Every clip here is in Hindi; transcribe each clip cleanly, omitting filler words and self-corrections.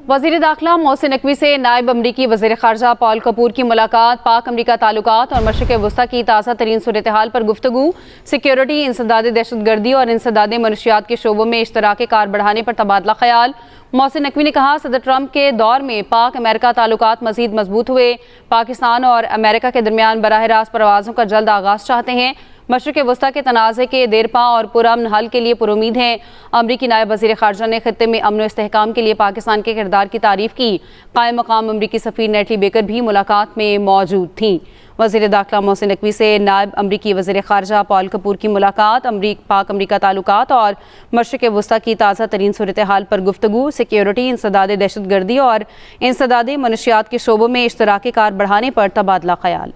वज़ीर दाखिला मोहसिन नकवी से नायब अमरीकी वज़ीर ख़ारजा पॉल कपूर की मुलाकात, पाक अमरीका ताल्लुकात और मशरिक़ वस्ता की ताज़ा तरीन सूरत हाल पर गुफ्तगू, सिक्योरिटी, इंसदाद दहशतगर्दी और इंसदाद मनशियात के शोबों में इश्तराक कार बढ़ाने पर तबादला ख्याल। मोहसिन नकवी ने कहा, सदर ट्रंप के दौर में पाक अमेरिका ताल्लुकात मज़ीद मजबूत हुए। पाकिस्तान और अमेरिका के दरमियान बराह रास्त परवाज़ों का जल्द आगाज़ चाहते हैं। मशरिक़ वस्ता के तनाज़े के देरपा और पुरअमन हल के लिए पुरुमीद हैं। अमरीकी नायब वज़ीर ख़ारजा ने खित्ते में अमन व इस्तेहकाम के लिए पाकिस्तान के किरदार की तारीफ़ की। कायम मकाम अमरीकी सफ़ीर नेटली बेकर भी मुलाकात में मौजूद थीं। वज़ीर दाखिला मोहसिन नकवी से नायब अमरीकी वज़ीर ख़ारजा पॉल कपूर की मुलाकात, पाक अमरीका ताल्लुकात और मशरिक़ वस्ता की ताज़ा तरीन सूरत हाल पर गुफ्तगू, सिक्योरिटी, इंसदाद दहशतगर्दी और इंसदाद मनशियात के शोबों में इश्तराक कार बढ़ाने पर तबादला ख्याल।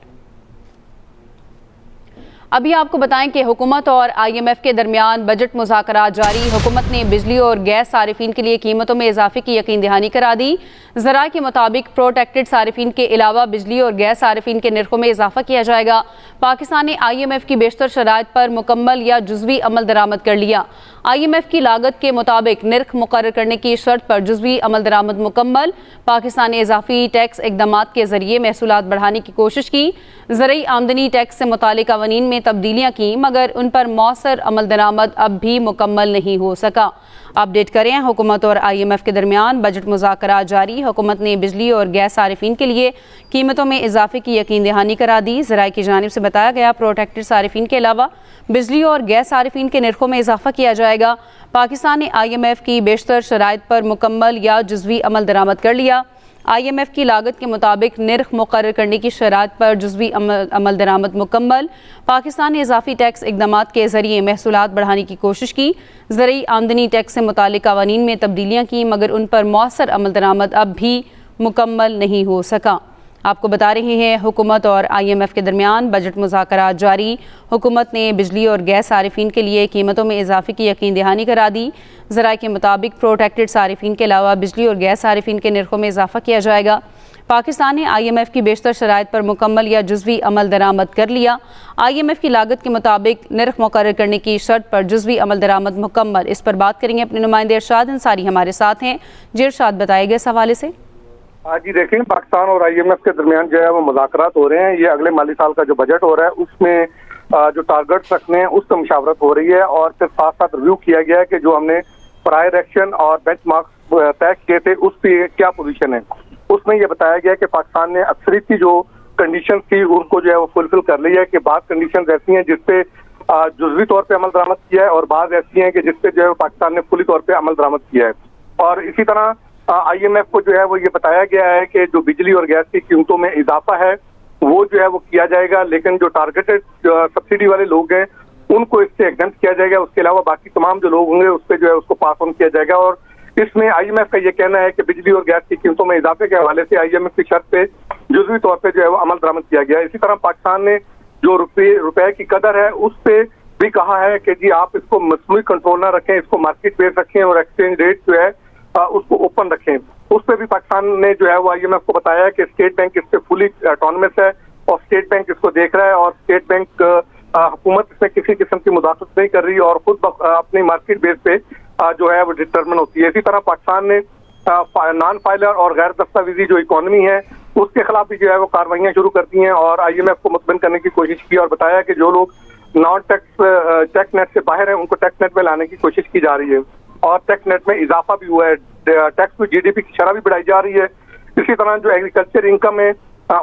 अभी आपको बताएं कि हुकूमत और IMF के दरमियान बजट मुज़ाकरात जारी। हुकूमत ने बिजली और गैस सारिफीन के लिए कीमतों में इजाफे की यकीन दहानी करा दी। ज़राए के मुताबिक प्रोटेक्टेड सारिफीन के अलावा बिजली और गैस सारिफीन के नरखों में इजाफा किया जाएगा। पाकिस्तान ने IMF की बेशतर शराइत पर मुकम्मल या जुज़वी अमल दरामद कर लिया। IMF की लागत के मुताबिक निर्ख मुकर्रर करने की शर्त पर जुज़वी अमल दरामद मुकम्मल। पाकिस्तान ने इजाफी टैक्स इक़दामात के जरिए महसूलात बढ़ाने की कोशिश की। ज़रई आमदनी टैक्स से मुतालिक क़वानीन में तब्दीलियाँ की, मगर उन पर मौसर अमल दरामद अब भी मुकम्मल नहीं हो सका। अपडेट करें, हुकूमत और IMF के दरमियान बजट मुज़ाकरात जारी। हुकूमत ने बिजली और गैस सारिफीन के लिए कीमतों में इजाफे की यकीन दहानी करा दी। ज़राए की जानिब से बताया गया, प्रोटेक्टेड सारिफीन के अलावा बिजली और गैस सारिफीन के नरखों में इजाफा किया जाएगा। पाकिस्तान ने IMF की बेशतर शराइत पर मुकम्मल या जुज़वी अमल दरामद कर लिया। IMF की लागत के मुताबिक निर्ख मुकर्रर करने की शराइत पर जुज़वी अमल दरामद मुकम्मल। पाकिस्तान ने इजाफी टैक्स इक़दामात के जरिए महसूलात बढ़ाने की कोशिश की। ज़रई आमदनी टैक्स से मुतालिक क़वानीन में तब्दीलियाँ की, मगर उन पर मौसर अमल दरामद अब भी मुकम्मल नहीं हो सका। आपको बता रहे हैं, हुकूमत और IMF के दरमियान बजट मुज़ाकरात जारी। हुकूमत ने बिजली और गैस सारिफीन के लिए कीमतों में इजाफे की यकीन दहानी करा दी। ज़राए के मुताबिक प्रोटेक्टेड सारिफीन के अलावा बिजली और गैस सारिफीन के नरखों में इजाफा किया जाएगा। पाकिस्तान ने IMF की बेशतर शराइत पर मुकम्मल या जुज़वी अमल दरामद कर लिया। IMF की लागत के मुताबिक निर्ख मुकर्रर करने की शर्त पर जुज़वी अमल दरामद मुकम्मल। इस पर बात करेंगे अपने नुमाइंदे इरशाद अंसारी हमारे साथ हैं। जी इरशाद, बताएगा इस हवाले से। हाँ जी, देखें, पाकिस्तान और IMF के दरमियान जो है वो मुज़ाकरात हो रहे हैं। ये अगले माली साल का जो बजट हो रहा है उसमें जो टारगेट्स रखने हैं उस पर मुशावरत हो रही है, और फिर साथ साथ रिव्यू किया गया है कि जो हमने प्रायर एक्शन और बेंचमार्क्स तय किए थे उस पर क्या पोजीशन है। उसमें यह बताया गया कि पाकिस्तान ने अक्सरियत जो कंडीशन थी उनको जो है वो फुलफिल कर लिया है, कि बात कंडीशन ऐसी हैं जिसपे जुज़वी तौर पर अमल दरामद किया है और बात ऐसी हैं कि जिसपे जो है पाकिस्तान ने फुली तौर पर अमल दरामद किया है। और इसी तरह IMF को जो है वो ये बताया गया है कि जो बिजली और गैस की कीमतों में इजाफा है वो जो है वो किया जाएगा, लेकिन जो टारगेटेड सब्सिडी वाले लोग हैं उनको इससे एग्जम्प्ट किया जाएगा। उसके अलावा बाकी तमाम जो लोग होंगे उस पर जो है उसको पास ऑन किया जाएगा। और इसमें IMF का ये कहना है कि बिजली और गैस की कीमतों में इजाफे के हवाले से IMF की शर्त पे जुज़वी तौर पर जो है वो अमल दरामद किया गया। इसी तरह पाकिस्तान ने जो रुपए की कदर है उस पर भी कहा है कि जी आप इसको मसनूई कंट्रोल ना रखें, इसको मार्केट बेस रखें और एक्सचेंज रेट जो है उसको ओपन रखें। उस पर भी पाकिस्तान ने जो है वो IMF को बताया है कि स्टेट बैंक इस पे फुली ऑटोनमस है और स्टेट बैंक इसको देख रहा है, और स्टेट बैंक हुकूमत इसमें किसी किस्म की मुदाखलत नहीं कर रही और खुद अपनी मार्केट बेस पे जो है वो डिटरमिन होती है। इसी तरह पाकिस्तान ने नॉन फाइलर और गैर दस्तावेजी जो इकोनॉमी है उसके खिलाफ भी जो है वो कार्रवाइयाँ शुरू कर दी हैं, और IMF को मुतमिन करने की कोशिश की और बताया कि जो लोग नॉन टैक्स नेट से बाहर है उनको टैक्स नेट में लाने की कोशिश की जा रही है, और टैक्स नेट में इजाफा भी हुआ है। टैक्स में GDP की शरह भी बढ़ाई जा रही है। इसी तरह जो एग्रीकल्चर इनकम है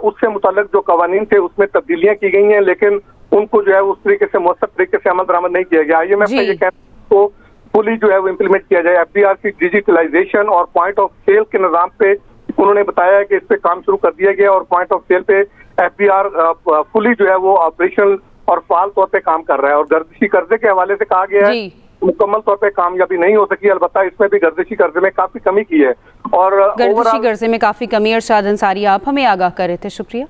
उससे मुताल्लिक जो कवानीन थे उसमें तब्दीलियां की गई हैं, लेकिन उनको जो है उस तरीके से मौसर तरीके से अमल दरामद नहीं किया गया। IMF का ये कहना तो फुली जो है वो इम्प्लीमेंट किया जाए। FDR की डिजिटलाइजेशन और पॉइंट ऑफ सेल के निज़ाम पे उन्होंने बताया है कि इस पे काम शुरू कर दिया गया, और पॉइंट ऑफ सेल पे FDR फुली जो है वो ऑपरेशनल और फाल तौर पे काम कर रहा है। और गर्दिशी कर्जे के हवाले से कहा गया है मुकम्मल तौर पे कामयाबी नहीं हो सकी, अलबत्ता इसमें भी गर्दिशी कर्जे में काफी कमी की है। और गर्दिशी कर्जे में काफी कमी। इरशाद अंसारी, आप हमें आगाह कर रहे थे, शुक्रिया।